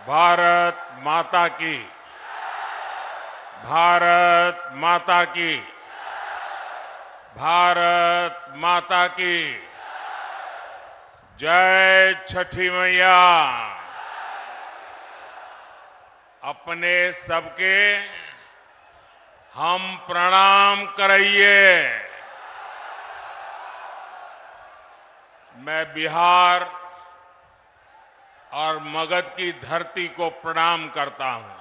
भारत माता की। भारत माता की। भारत माता की। जय छठी मैया। अपने सबके हम प्रणाम कराइए। मैं बिहार और मगध की धरती को प्रणाम करता हूं।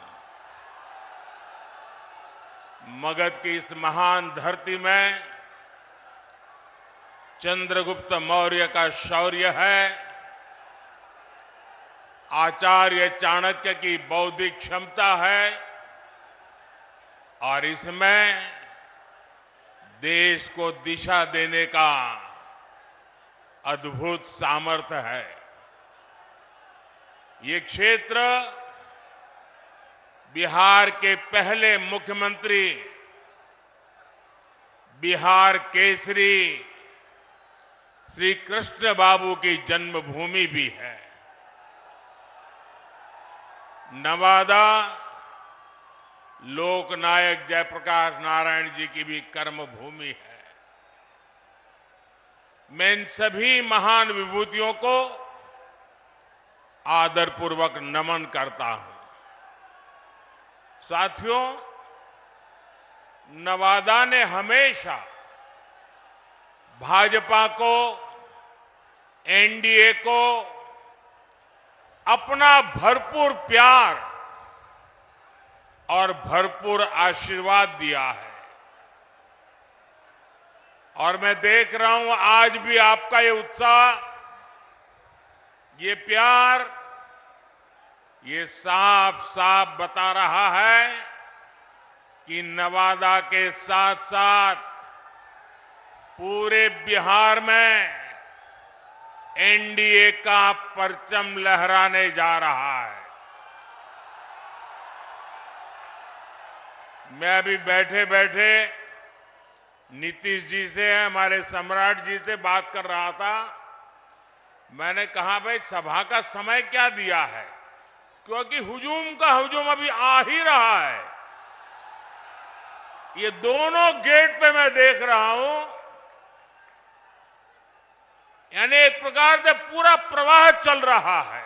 मगध की इस महान धरती में चंद्रगुप्त मौर्य का शौर्य है, आचार्य चाणक्य की बौद्धिक क्षमता है और इसमें देश को दिशा देने का अद्भुत सामर्थ्य है। ये क्षेत्र बिहार के पहले मुख्यमंत्री, बिहार केसरी श्री कृष्ण बाबू की जन्मभूमि भी है। नवादा लोकनायक जयप्रकाश नारायण जी की भी कर्मभूमि है। मैं इन सभी महान विभूतियों को आदरपूर्वक नमन करता हूं। साथियों, नवादा ने हमेशा भाजपा को, एनडीए को अपना भरपूर प्यार और भरपूर आशीर्वाद दिया है और मैं देख रहा हूं आज भी आपका ये उत्साह, ये प्यार, ये साफ साफ बता रहा है कि नवादा के साथ साथ पूरे बिहार में एनडीए का परचम लहराने जा रहा है। मैं अभी बैठे बैठे नीतीश जी से, हमारे सम्राट जी से बात कर रहा था। मैंने कहा भाई सभा का समय क्या दिया है, क्योंकि हुजूम का हुजूम अभी आ ही रहा है। ये दोनों गेट पे मैं देख रहा हूं, यानी एक प्रकार से पूरा प्रवाह चल रहा है।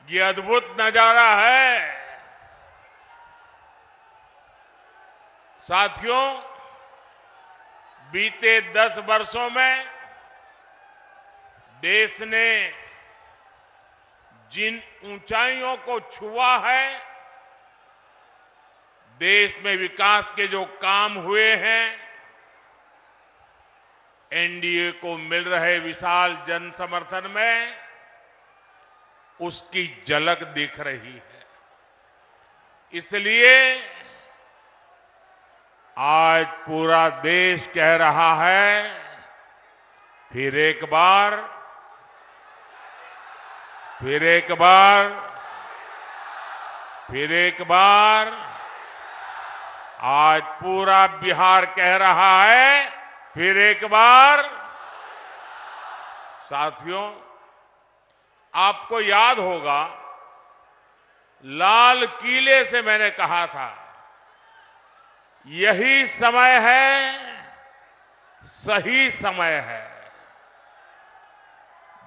ये अद्भुत नजारा है। साथियों, बीते 10 वर्षों में देश ने जिन ऊंचाइयों को छुआ है, देश में विकास के जो काम हुए हैं, एनडीए को मिल रहे विशाल जन समर्थन में उसकी झलक दिख रही है। इसलिए आज पूरा देश कह रहा है, फिर एक बार, फिर एक बार, फिर एक बार, आज पूरा बिहार कह रहा है, फिर एक बार। साथियों, आपको याद होगा लाल किले से मैंने कहा था, यही समय है, सही समय है।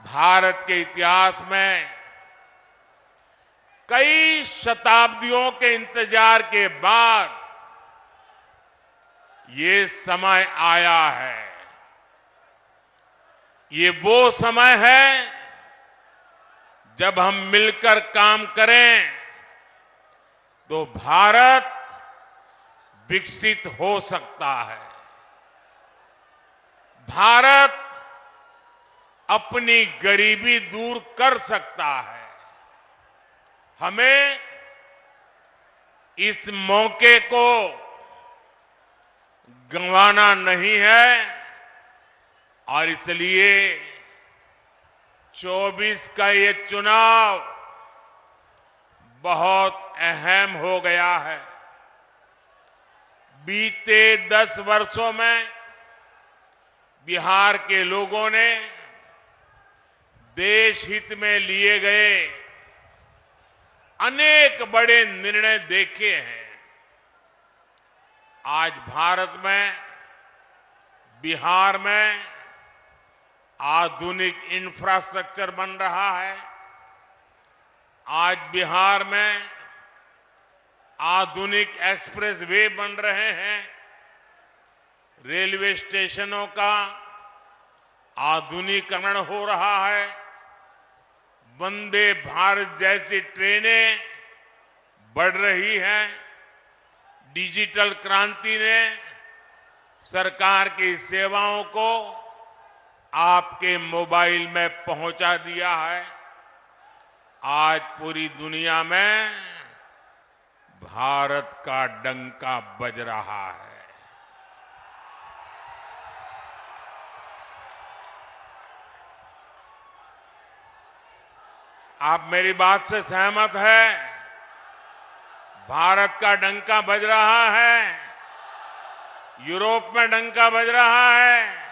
भारत के इतिहास में कई शताब्दियों के इंतजार के बाद ये समय आया है। ये वो समय है जब हम मिलकर काम करें तो भारत विकसित हो सकता है। भारत अपनी गरीबी दूर कर सकता है। हमें इस मौके को गंवाना नहीं है और इसलिए 24 का ये चुनाव बहुत अहम हो गया है। बीते 10 वर्षों में बिहार के लोगों ने देश हित में लिए गए अनेक बड़े निर्णय देखे हैं। आज भारत में, बिहार में आधुनिक इंफ्रास्ट्रक्चर बन रहा है। आज बिहार में आधुनिक एक्सप्रेस वे बन रहे हैं। रेलवे स्टेशनों का आधुनिकीकरण हो रहा है। वंदे भारत जैसी ट्रेनें बढ़ रही हैं। डिजिटल क्रांति ने सरकार की सेवाओं को आपके मोबाइल में पहुंचा दिया है। आज पूरी दुनिया में भारत का डंका बज रहा है। आप मेरी बात से सहमत हैं? भारत का डंका बज रहा है। यूरोप में डंका बज रहा है।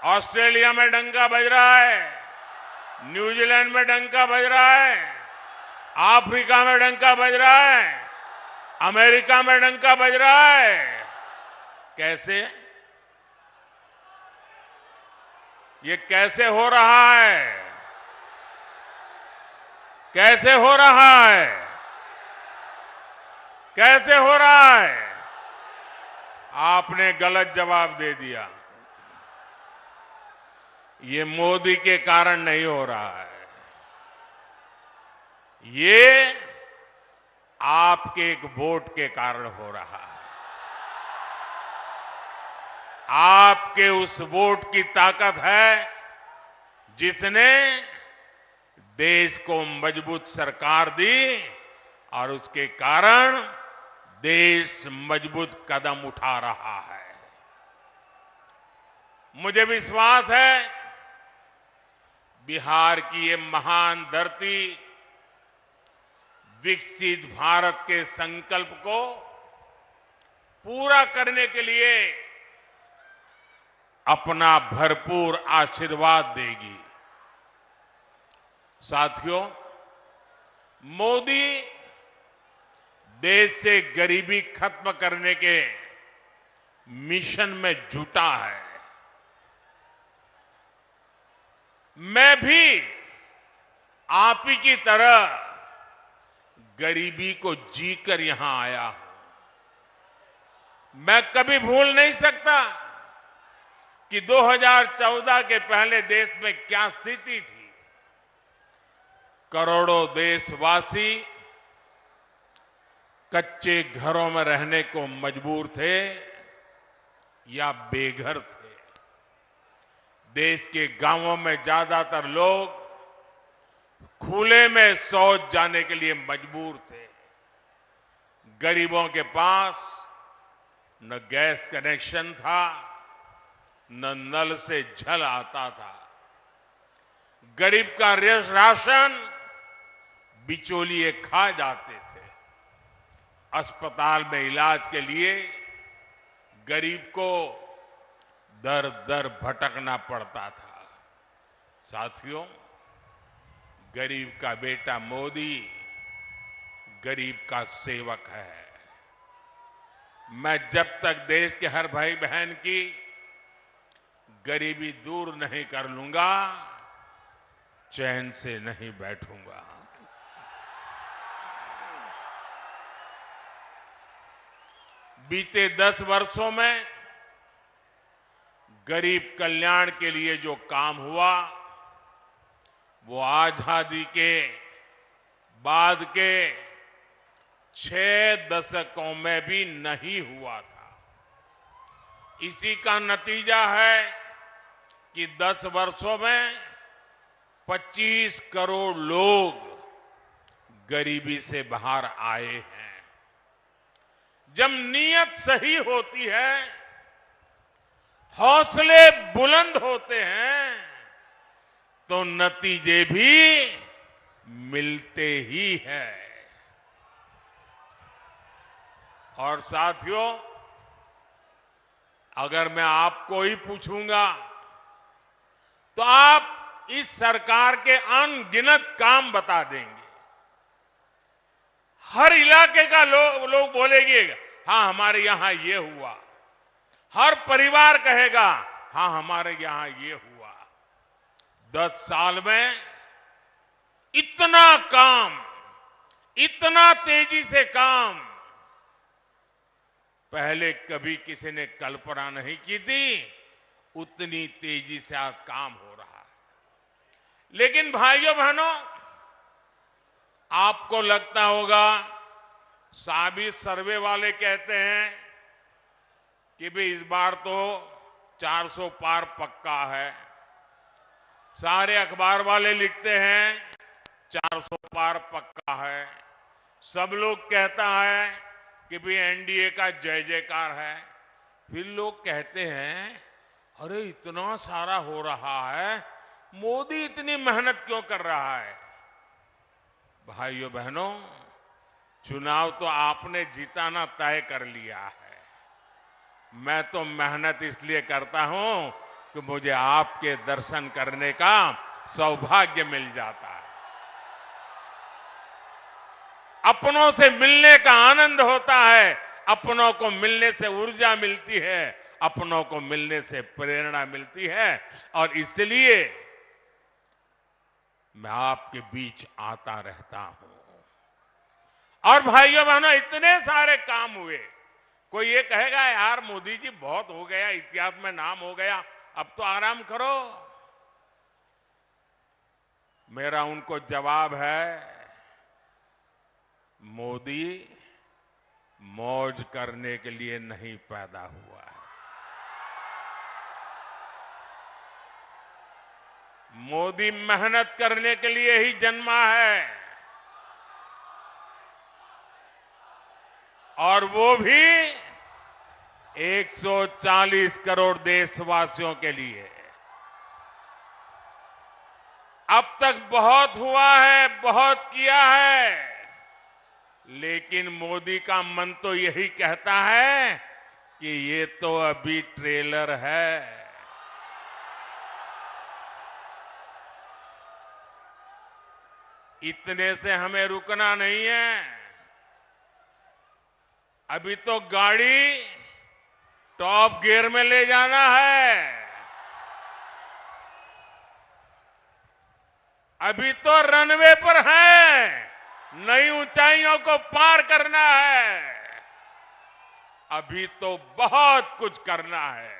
ऑस्ट्रेलिया में डंका बज रहा है। न्यूजीलैंड में डंका बज रहा है। अफ्रीका में डंका बज रहा है। अमेरिका में डंका बज रहा है। कैसे? ये कैसे हो रहा है? कैसे हो रहा है? कैसे हो रहा है? आपने गलत जवाब दे दिया। ये मोदी के कारण नहीं हो रहा है। ये आपके एक वोट के कारण हो रहा है। आपके उस वोट की ताकत है जिसने देश को मजबूत सरकार दी और उसके कारण देश मजबूत कदम उठा रहा है। मुझे विश्वास है बिहार की ये महान धरती विकसित भारत के संकल्प को पूरा करने के लिए अपना भरपूर आशीर्वाद देगी। साथियों, मोदी देश से गरीबी खत्म करने के मिशन में जुटा है। मैं भी आप ही की तरह गरीबी को जीकर यहां आया हूं। मैं कभी भूल नहीं सकता कि 2014 के पहले देश में क्या स्थिति थी। करोड़ों देशवासी कच्चे घरों में रहने को मजबूर थे या बेघर थे। देश के गांवों में ज्यादातर लोग खुले में शौच जाने के लिए मजबूर थे। गरीबों के पास न गैस कनेक्शन था, न नल से जल आता था। गरीब का राशन बिचौलिए खा जाते थे। अस्पताल में इलाज के लिए गरीब को दर दर भटकना पड़ता था। साथियों, गरीब का बेटा मोदी गरीब का सेवक है। मैं जब तक देश के हर भाई बहन की गरीबी दूर नहीं कर लूंगा, चैन से नहीं बैठूंगा। बीते 10 वर्षों में गरीब कल्याण के लिए जो काम हुआ वो आजादी के बाद के 6 दशकों में भी नहीं हुआ था। इसी का नतीजा है कि 10 वर्षों में 25 करोड़ लोग गरीबी से बाहर आए हैं। जब नीयत सही होती है, हौसले बुलंद होते हैं, तो नतीजे भी मिलते ही हैं। और साथियों, अगर मैं आपको ही पूछूंगा तो आप इस सरकार के अनगिनत काम बता देंगे। हर इलाके का लोग बोलेंगे, हाँ हमारे यहां ये हुआ। हर परिवार कहेगा, हाँ हमारे यहां ये हुआ। 10 साल में इतना काम, इतना तेजी से काम पहले कभी किसी ने कल्पना नहीं की थी। उतनी तेजी से आज काम हो रहा है। लेकिन भाइयों बहनों, आपको लगता होगा साबित सर्वे वाले कहते हैं कि भाई इस बार तो 400 पार पक्का है। सारे अखबार वाले लिखते हैं 400 पार पक्का है। सब लोग कहता है कि भाई एनडीए का जय जयकार है। फिर लोग कहते हैं अरे इतना सारा हो रहा है, मोदी इतनी मेहनत क्यों कर रहा है? भाइयों बहनों, चुनाव तो आपने जिताना तय कर लिया है। मैं तो मेहनत इसलिए करता हूं कि मुझे आपके दर्शन करने का सौभाग्य मिल जाता है। अपनों से मिलने का आनंद होता है। अपनों को मिलने से ऊर्जा मिलती है, अपनों को मिलने से प्रेरणा मिलती है। और इसलिए मैं आपके बीच आता रहता हूं। और भाइयों बहनों, इतने सारे काम हुए। कोई ये कहेगा यार मोदी जी बहुत हो गया, इतिहास में नाम हो गया, अब तो आराम करो। मेरा उनको जवाब है, मोदी मौज करने के लिए नहीं पैदा हुआ है। मोदी मेहनत करने के लिए ही जन्मा है, और वो भी 140 करोड़ देशवासियों के लिए। अब तक बहुत हुआ है, बहुत किया है, लेकिन मोदी का मन तो यही कहता है कि ये तो अभी ट्रेलर है। इतने से हमें रुकना नहीं है। अभी तो गाड़ी टॉप गियर में ले जाना है। अभी तो रनवे पर है, नई ऊंचाइयों को पार करना है। अभी तो बहुत कुछ करना है।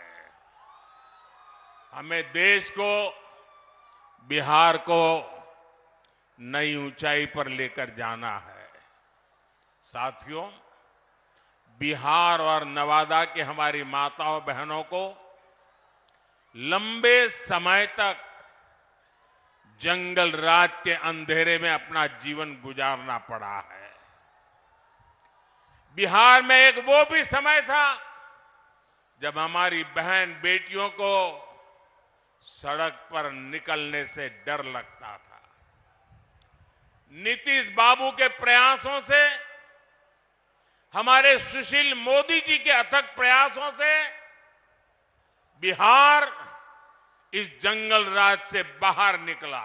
हमें देश को, बिहार को नई ऊंचाई पर लेकर जाना है। साथियों, बिहार और नवादा की हमारी माताओं बहनों को लंबे समय तक जंगल राज के अंधेरे में अपना जीवन गुजारना पड़ा है। बिहार में एक वो भी समय था जब हमारी बहन बेटियों को सड़क पर निकलने से डर लगता था। नीतीश बाबू के प्रयासों से, हमारे सुशील मोदी जी के अथक प्रयासों से बिहार इस जंगल राज से बाहर निकला।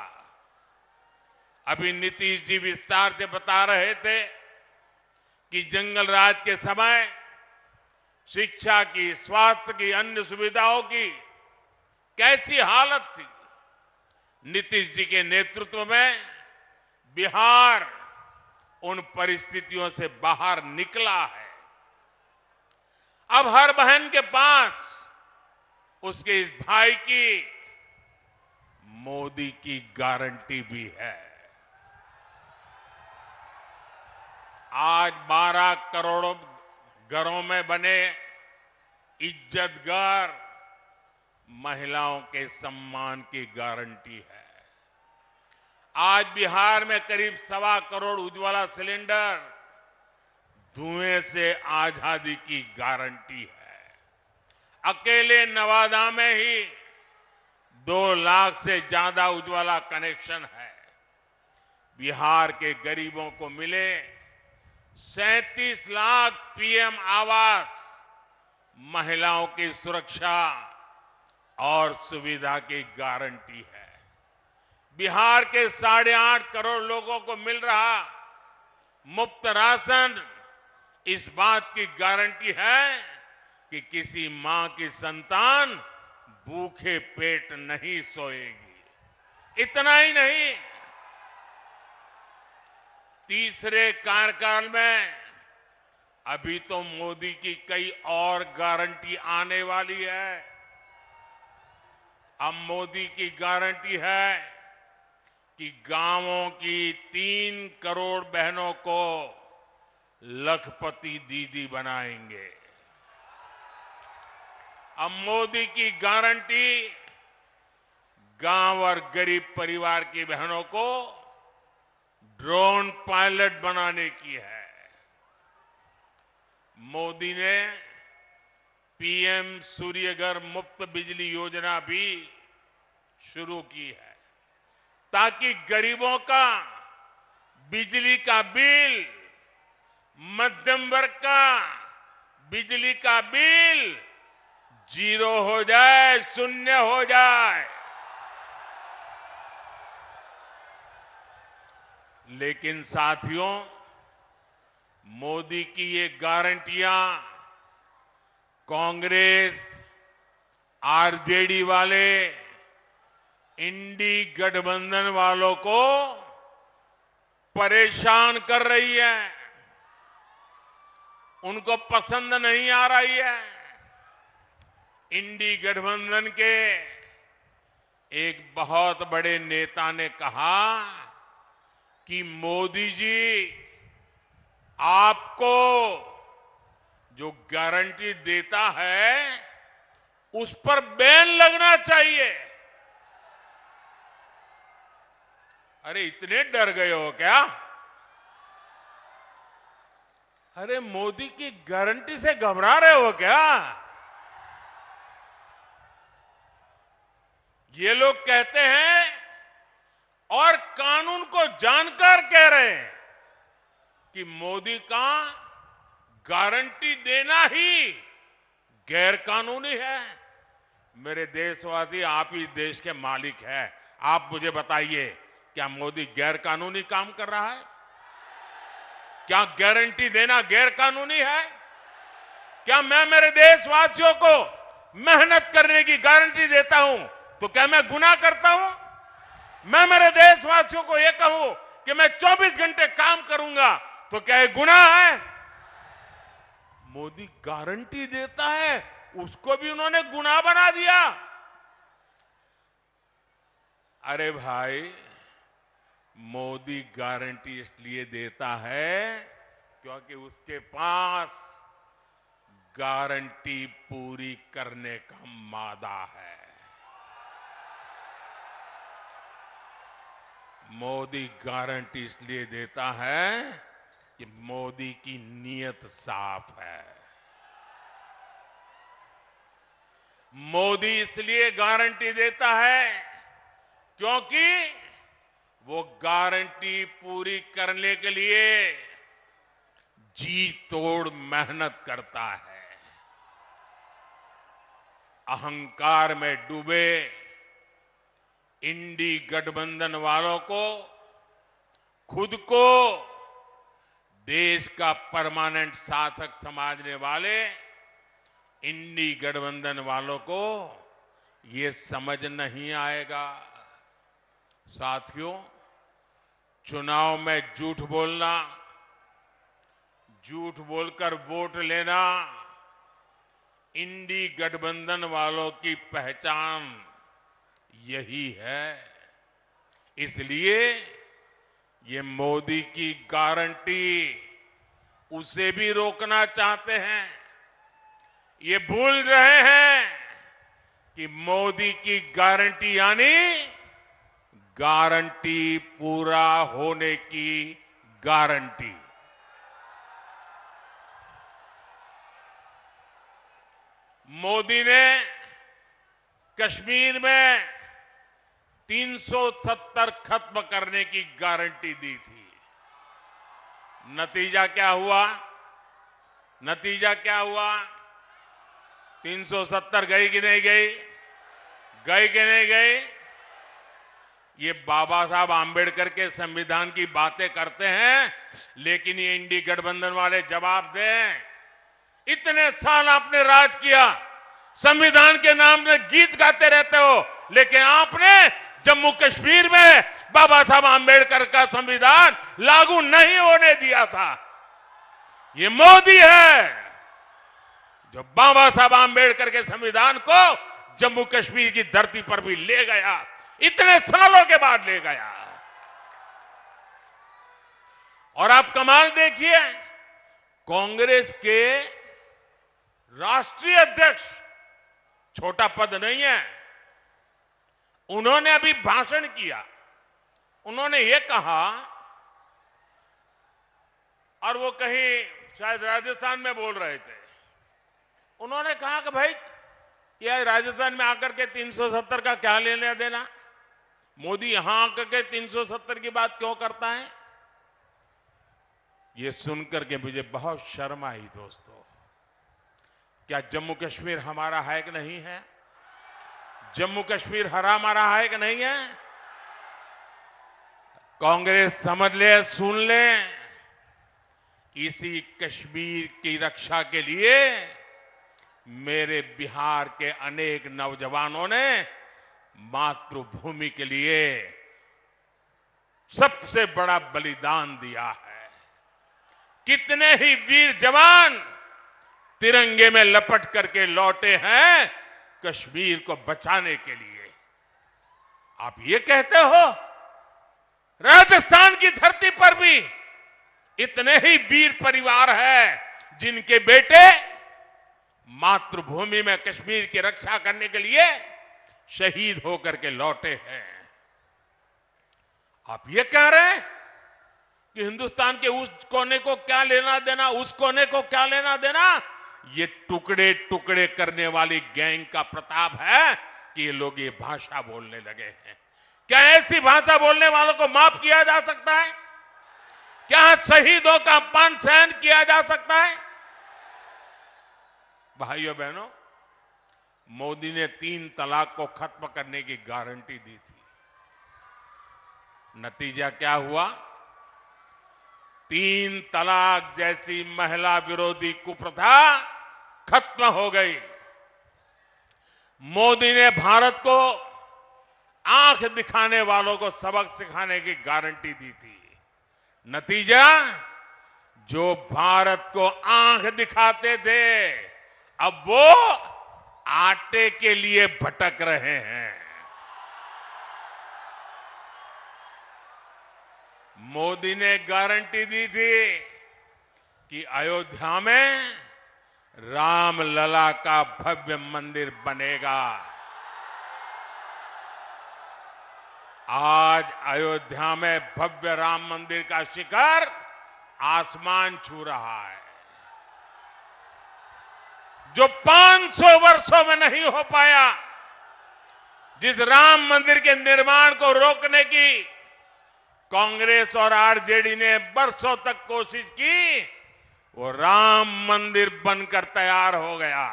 अभी नीतीश जी विस्तार से बता रहे थे कि जंगल राज के समय शिक्षा की, स्वास्थ्य की, अन्य सुविधाओं की कैसी हालत थी। नीतीश जी के नेतृत्व में बिहार उन परिस्थितियों से बाहर निकला है। अब हर बहन के पास उसके इस भाई की मोदी की गारंटी भी है। आज 12 करोड़ घरों में बने इज्जत घर महिलाओं के सम्मान की गारंटी है। आज बिहार में करीब 1.25 करोड़ उज्ज्वला सिलेंडर धुएं से आजादी की गारंटी है। अकेले नवादा में ही 2 लाख से ज्यादा उज्ज्वला कनेक्शन है। बिहार के गरीबों को मिले 37 लाख पीएम आवास, महिलाओं की सुरक्षा और सुविधा की गारंटी है। बिहार के 8.5 करोड़ लोगों को मिल रहा मुफ्त राशन इस बात की गारंटी है कि किसी मां की संतान भूखे पेट नहीं सोएगी। इतना ही नहीं, तीसरे कार्यकाल में अभी तो मोदी की कई और गारंटी आने वाली है। अब मोदी की गारंटी है कि गांवों की 3 करोड़ बहनों को लखपति दीदी बनाएंगे। अब मोदी की गारंटी गांव और गरीब परिवार की बहनों को ड्रोन पायलट बनाने की है। मोदी ने पीएम सूर्यघर मुफ्त बिजली योजना भी शुरू की है ताकि गरीबों का बिजली का बिल, मध्यम वर्ग का बिजली का बिल 0 हो जाए, शून्य हो जाए। लेकिन साथियों, मोदी की ये गारंटियां कांग्रेस, आरजेडी वाले, इंडी गठबंधन वालों को परेशान कर रही है, उनको पसंद नहीं आ रही है। इंडी गठबंधन के एक बहुत बड़े नेता ने कहा कि मोदी जी आपको जो गारंटी देता है उस पर बैन लगना चाहिए। अरे इतने डर गए हो क्या? अरे मोदी की गारंटी से घबरा रहे हो क्या? ये लोग कहते हैं और कानून को जानकर कह रहे हैं कि मोदी का गारंटी देना ही गैर कानूनी है। मेरे देशवासी, आप इस देश के मालिक हैं, आप मुझे बताइए, क्या मोदी गैर कानूनी काम कर रहा है? क्या गारंटी देना गैर कानूनी है? क्या मैं मेरे देशवासियों को मेहनत करने की गारंटी देता हूं तो क्या मैं गुनाह करता हूं? मैं मेरे देशवासियों को यह कहूं कि मैं 24 घंटे काम करूंगा तो क्या ये गुनाह है? मोदी गारंटी देता है, उसको भी उन्होंने गुनाह बना दिया। अरे भाई, मोदी गारंटी इसलिए देता है क्योंकि उसके पास गारंटी पूरी करने का मादा है। मोदी गारंटी इसलिए देता है कि मोदी की नीयत साफ है। मोदी इसलिए गारंटी देता है क्योंकि वो गारंटी पूरी करने के लिए जी तोड़ मेहनत करता है। अहंकार में डूबे इंडी गठबंधन वालों को खुद को देश का परमानेंट शासक समझने वाले इंडी गठबंधन वालों को ये समझ नहीं आएगा। साथियों, चुनाव में झूठ बोलना, झूठ बोलकर वोट लेना इंडी गठबंधन वालों की पहचान यही है। इसलिए ये मोदी की गारंटी उसे भी रोकना चाहते हैं। ये भूल रहे हैं कि मोदी की गारंटी यानी गारंटी पूरा होने की गारंटी। मोदी ने कश्मीर में 370 खत्म करने की गारंटी दी थी। नतीजा क्या हुआ? नतीजा क्या हुआ? 370 गई कि नहीं गई? गई कि नहीं गई? ये बाबा साहब आंबेडकर के संविधान की बातें करते हैं, लेकिन ये इंडी गठबंधन वाले जवाब दें। इतने साल आपने राज किया, संविधान के नाम में गीत गाते रहते हो, लेकिन आपने जम्मू कश्मीर में बाबा साहब आंबेडकर का संविधान लागू नहीं होने दिया था। ये मोदी है जो बाबा साहब आंबेडकर के संविधान को जम्मू कश्मीर की धरती पर भी ले गया, इतने सालों के बाद ले गया। और आप कमाल देखिए, कांग्रेस के राष्ट्रीय अध्यक्ष, छोटा पद नहीं है, उन्होंने अभी भाषण किया। उन्होंने ये कहा, और वो कहीं शायद राजस्थान में बोल रहे थे, उन्होंने कहा कि भाई ये राजस्थान में आकर के 370 का क्या लेना देना, मोदी यहां आकर के 370 की बात क्यों करता है। ये सुनकर के मुझे बहुत शर्म आई दोस्तों। क्या जम्मू कश्मीर हमारा है कि नहीं है? जम्मू कश्मीर हमारा है कि नहीं है? कांग्रेस समझ ले, सुन ले, इसी कश्मीर की रक्षा के लिए मेरे बिहार के अनेक नौजवानों ने मातृभूमि के लिए सबसे बड़ा बलिदान दिया है। कितने ही वीर जवान तिरंगे में लपट करके लौटे हैं कश्मीर को बचाने के लिए। आप ये कहते हो राजस्थान की धरती पर भी इतने ही वीर परिवार है जिनके बेटे मातृभूमि में कश्मीर की रक्षा करने के लिए शहीद होकर के लौटे हैं। आप ये कह रहे हैं कि हिंदुस्तान के उस कोने को क्या लेना देना, उस कोने को क्या लेना देना। ये टुकड़े टुकड़े करने वाली गैंग का प्रताप है कि ये लोग ये भाषा बोलने लगे हैं। क्या ऐसी भाषा बोलने वालों को माफ किया जा सकता है? क्या शहीदों का अपमान सहन किया जा सकता है? भाइयों बहनों, मोदी ने 3 तलाक को खत्म करने की गारंटी दी थी। नतीजा क्या हुआ? 3 तलाक जैसी महिला विरोधी कुप्रथा खत्म हो गई। मोदी ने भारत को आंख दिखाने वालों को सबक सिखाने की गारंटी दी थी। नतीजा, जो भारत को आंख दिखाते थे अब वो आटे के लिए भटक रहे हैं। मोदी ने गारंटी दी थी कि अयोध्या में रामलला का भव्य मंदिर बनेगा। आज अयोध्या में भव्य राम मंदिर का शिखर आसमान छू रहा है। जो 500 वर्षों में नहीं हो पाया, जिस राम मंदिर के निर्माण को रोकने की कांग्रेस और आरजेडी ने बरसों तक कोशिश की, वो राम मंदिर बनकर तैयार हो गया।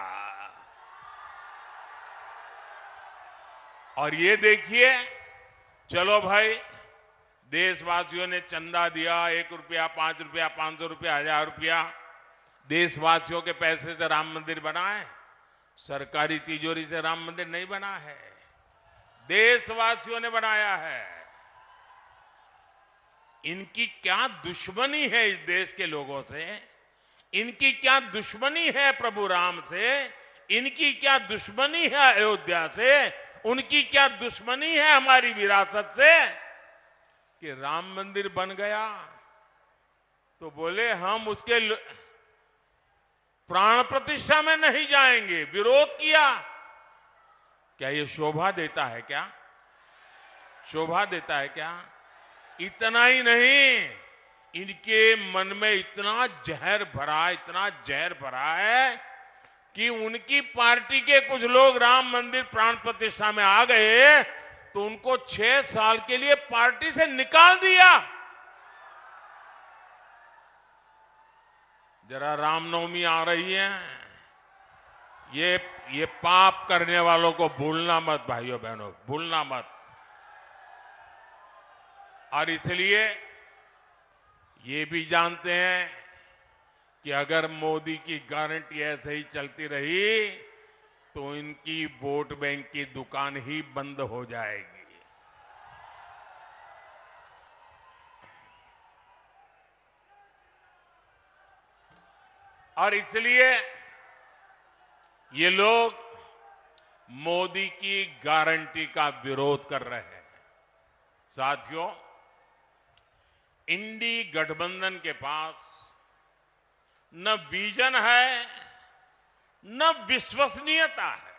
और ये देखिए, चलो भाई, देशवासियों ने चंदा दिया, 1 रुपया, 5 रुपया, 500 रुपया, 1000 रुपया, देशवासियों के पैसे से राम मंदिर बना है। सरकारी तिजोरी से राम मंदिर नहीं बना है, देशवासियों ने बनाया है। इनकी क्या दुश्मनी है इस देश के लोगों से? इनकी क्या दुश्मनी है प्रभु राम से? इनकी क्या दुश्मनी है अयोध्या से? उनकी क्या दुश्मनी है हमारी विरासत से कि राम मंदिर बन गया तो बोले हम उसके प्राण प्रतिष्ठा में नहीं जाएंगे, विरोध किया। क्या ये शोभा देता है क्या? शोभा देता है क्या? इतना ही नहीं, इनके मन में इतना जहर भरा है कि उनकी पार्टी के कुछ लोग राम मंदिर प्राण प्रतिष्ठा में आ गए तो उनको 6 साल के लिए पार्टी से निकाल दिया। जरा रामनवमी आ रही है, ये पाप करने वालों को भूलना मत भाइयों बहनों, भूलना मत। और इसलिए ये भी जानते हैं कि अगर मोदी की गारंटी ऐसे ही चलती रही तो इनकी वोट बैंक की दुकान ही बंद हो जाएगी। और इसलिए ये लोग मोदी की गारंटी का विरोध कर रहे हैं। साथियों, इंडी गठबंधन के पास न विजन है न विश्वसनीयता है।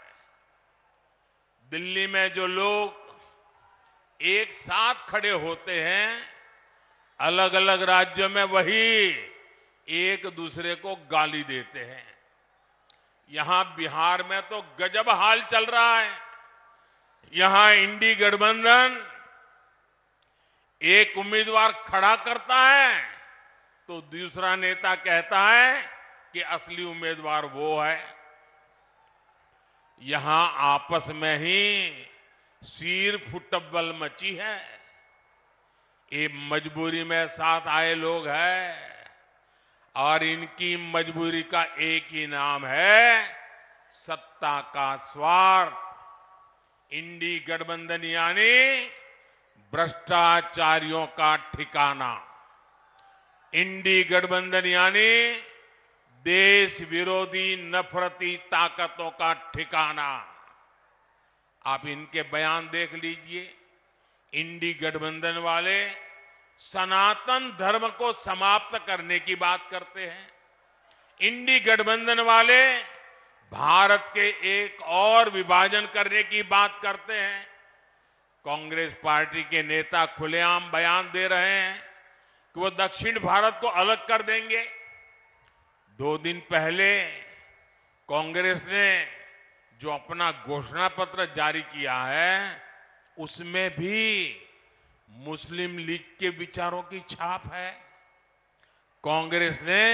दिल्ली में जो लोग एक साथ खड़े होते हैं, अलग अलग राज्यों में वही एक दूसरे को गाली देते हैं। यहां बिहार में तो गजब हाल चल रहा है। यहां इंडी गठबंधन एक उम्मीदवार खड़ा करता है तो दूसरा नेता कहता है कि असली उम्मीदवार वो है। यहां आपस में ही सिर फुटबल मची है। ये मजबूरी में साथ आए लोग हैं और इनकी मजबूरी का एक ही नाम है सत्ता का स्वार्थ। इंडी गठबंधन यानी भ्रष्टाचारियों का ठिकाना। इंडी गठबंधन यानी देश विरोधी नफरती ताकतों का ठिकाना। आप इनके बयान देख लीजिए। इंडी गठबंधन वाले सनातन धर्म को समाप्त करने की बात करते हैं। इंडी गठबंधन वाले भारत के एक और विभाजन करने की बात करते हैं। कांग्रेस पार्टी के नेता खुलेआम बयान दे रहे हैं कि वो दक्षिण भारत को अलग कर देंगे। 2 दिन पहले कांग्रेस ने जो अपना घोषणा पत्र जारी किया है उसमें भी मुस्लिम लीग के विचारों की छाप है। कांग्रेस ने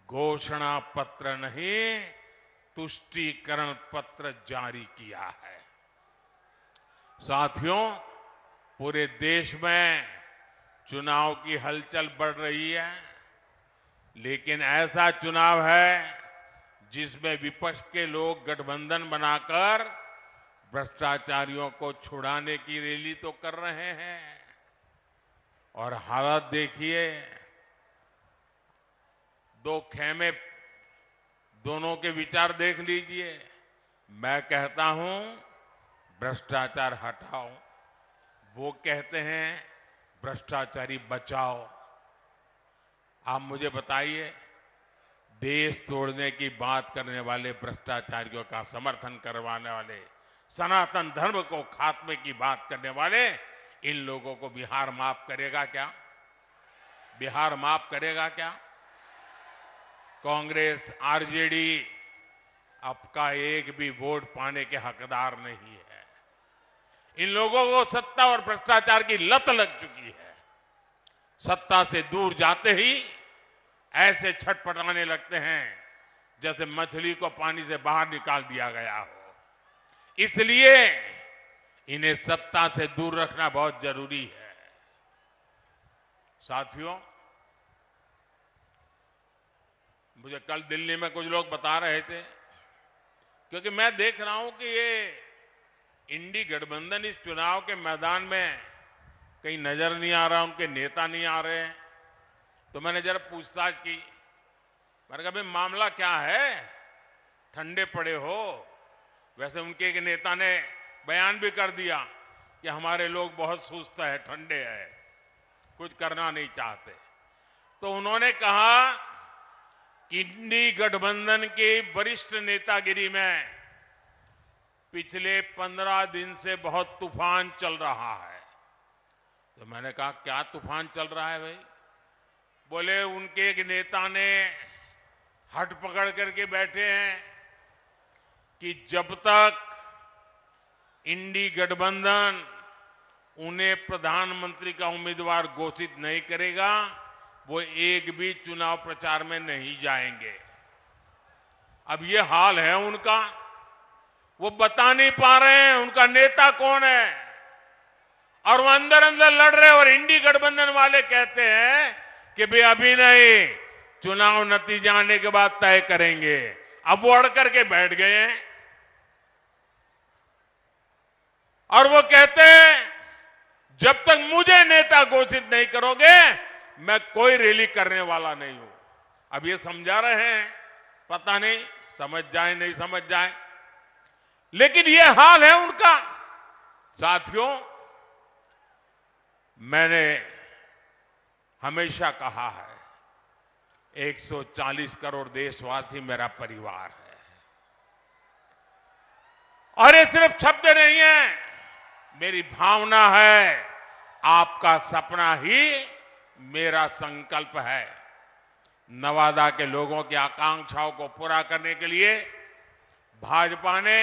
घोषणा पत्र नहीं, तुष्टीकरण पत्र जारी किया है। साथियों, पूरे देश में चुनाव की हलचल बढ़ रही है, लेकिन ऐसा चुनाव है जिसमें विपक्ष के लोग गठबंधन बनाकर भ्रष्टाचारियों को छुड़ाने की रैली तो कर रहे हैं। और हालत देखिए, 2 खेमे, दोनों के विचार देख लीजिए। मैं कहता हूं भ्रष्टाचार हटाओ, वो कहते हैं भ्रष्टाचारी बचाओ। आप मुझे बताइए, देश तोड़ने की बात करने वाले भ्रष्टाचारियों का समर्थन करवाने वाले, सनातन धर्म को खात्मे की बात करने वाले, इन लोगों को बिहार माफ करेगा क्या? बिहार माफ करेगा क्या? कांग्रेस, आरजेडी आपका एक भी वोट पाने के हकदार नहीं है। इन लोगों को सत्ता और भ्रष्टाचार की लत लग चुकी है। सत्ता से दूर जाते ही ऐसे छटपटाने लगते हैं जैसे मछली को पानी से बाहर निकाल दिया गया हो। इसलिए इन्हें सत्ता से दूर रखना बहुत जरूरी है। साथियों, मुझे कल दिल्ली में कुछ लोग बता रहे थे, क्योंकि मैं देख रहा हूं कि ये इंडी गठबंधन इस चुनाव के मैदान में कहीं नजर नहीं आ रहा, उनके नेता नहीं आ रहे हैं। तो मैंने जरा पूछताछ की। मैंने कहा, भाई मामला क्या है, ठंडे पड़े हो? वैसे उनके एक नेता ने बयान भी कर दिया कि हमारे लोग बहुत सुस्त है, ठंडे हैं, कुछ करना नहीं चाहते। तो उन्होंने कहा कि इंडी गठबंधन के वरिष्ठ नेतागिरी में पिछले 15 दिन से बहुत तूफान चल रहा है। तो मैंने कहा, क्या तूफान चल रहा है भाई? बोले उनके एक नेता ने हट पकड़ करके बैठे हैं कि जब तक इंडी गठबंधन उन्हें प्रधानमंत्री का उम्मीदवार घोषित नहीं करेगा, वो एक भी चुनाव प्रचार में नहीं जाएंगे। अब ये हाल है उनका, वो बता नहीं पा रहे हैं उनका नेता कौन है। और वो अंदर अंदर लड़ रहे, और इंडी गठबंधन वाले कहते हैं कि भाई अभी नहीं, चुनाव नतीजे आने के बाद तय करेंगे। अब वो अड़ करके बैठ गए हैं और वो कहते हैं जब तक मुझे नेता घोषित नहीं करोगे मैं कोई रैली करने वाला नहीं हूं। अब ये समझा रहे हैं, पता नहीं समझ जाए नहीं समझ जाए, लेकिन ये हाल है उनका। साथियों, मैंने हमेशा कहा है 140 करोड़ देशवासी मेरा परिवार है, और ये सिर्फ शब्द नहीं है, मेरी भावना है। आपका सपना ही मेरा संकल्प है। नवादा के लोगों की आकांक्षाओं को पूरा करने के लिए भाजपा ने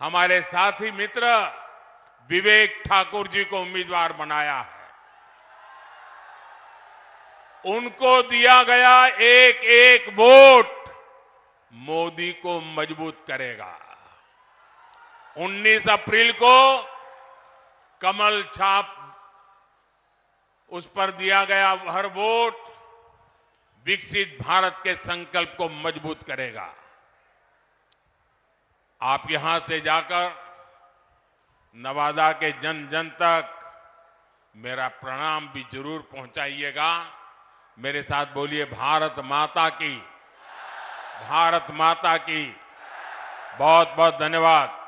हमारे साथी मित्र विवेक ठाकुर जी को उम्मीदवार बनाया है। उनको दिया गया एक एक वोट मोदी को मजबूत करेगा। 19 अप्रैल को कमल छाप, उस पर दिया गया हर वोट विकसित भारत के संकल्प को मजबूत करेगा। आप यहां से जाकर नवादा के जन जन तक मेरा प्रणाम भी जरूर पहुंचाइएगा। मेरे साथ बोलिए भारत माता की, भारत माता की। बहुत बहुत धन्यवाद।